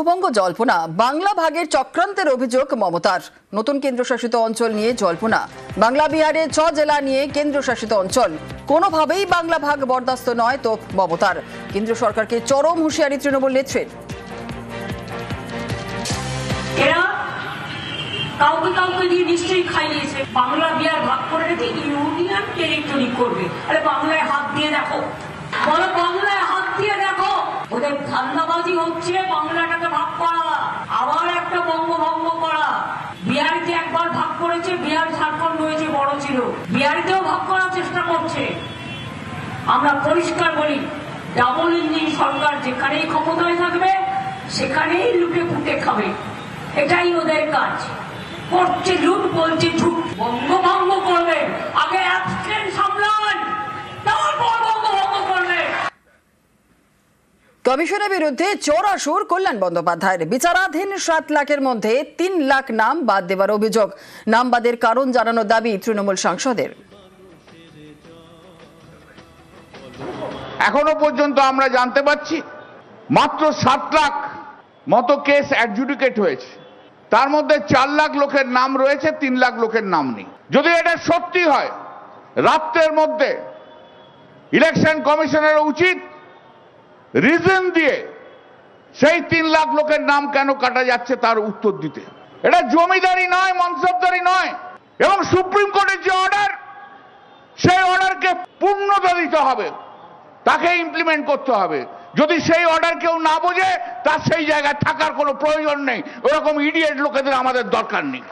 বঙ্গভঙ্গ জল্পনা, বাংলা ভাগের চক্রান্তের অভিযোগ মমতার। নতুন কেন্দ্রশাসিত অঞ্চল নিয়ে জল্পনা, বাংলা বিহারের 6 জেলা নিয়ে কেন্দ্রশাসিত অঞ্চল। কোনোভাবেই বাংলা ভাগ বরদাস্ত নয় তো মমতার। কেন্দ্র সরকারকে চরম হুঁশিয়ারি তৃণমূল নেত্রীর। কাউকে কাউকে দিয়ে নিশ্চয়ই খাইয়েছে। বাংলা বিহার ভাগ করে রেখে ইউনিয়ন টেরিটরি করবে। আরে বাংলায় হাত দিয়ে দেখো, বলো বাংলায় হাত দিয়ে দেখো। ওদের ধান্দাবাজি হচ্ছে বাংলাটাকে ভাগ করা, আবার একটা বঙ্গভঙ্গ করা। বিহারিতে একবার ভাগ করেছে, বিহার ঝাড়খণ্ড হয়েছে, বড় ছিল। বিহারিতেও ভাগ করার চেষ্টা করছে। আমরা পরিষ্কার বলি, ডাবল ইঞ্জিন সরকার যেখানেই ক্ষমতায় থাকবে সেখানেই লুটে পুটে খাবে। এটাই ওদের কাজ। করছে লুট, বলছে ঝুট। বঙ্গভঙ্গ করবে, আগে অ্যাবস্টেন্ট সামলান, তারপর বঙ্গভঙ্গ করবে। কমিশনের বিরুদ্ধে চড়া সুর কল্যাণ বন্দ্যোপাধ্যায়ের। বিচারাধীন 7 লাখের মধ্যে 3 লাখ নাম বাদ দেওয়ার অভিযোগ। নাম বাদের কারণ জানানোর দাবি তৃণমূল সাংসদের। এখনো পর্যন্ত আমরা জানতে পারছি মাত্র 7 লাখ মতো কেস অ্যাডজুডিকেট হয়েছে। তার মধ্যে 4 লাখ লোকের নাম রয়েছে, 3 লাখ লোকের নাম নেই। যদি এটা সত্যি হয়, রাত্রের মধ্যে ইলেকশন কমিশনের উচিত রিজন দিয়ে সেই 3 লাখ লোকের নাম কেন কাটা যাচ্ছে তার উত্তর দিতে। এটা জমিদারি নয়, মনসবদারি নয়। এবং সুপ্রিম কোর্টের যে অর্ডার, সেই অর্ডারকে পূর্ণতা দিতে হবে, তাকে ইমপ্লিমেন্ট করতে হবে। যদি সেই অর্ডার কেউ না বোঝে, তার সেই জায়গায় থাকার কোনো প্রয়োজন নেই। ওরকম ইডিয়েট লোকেদের আমাদের দরকার নেই।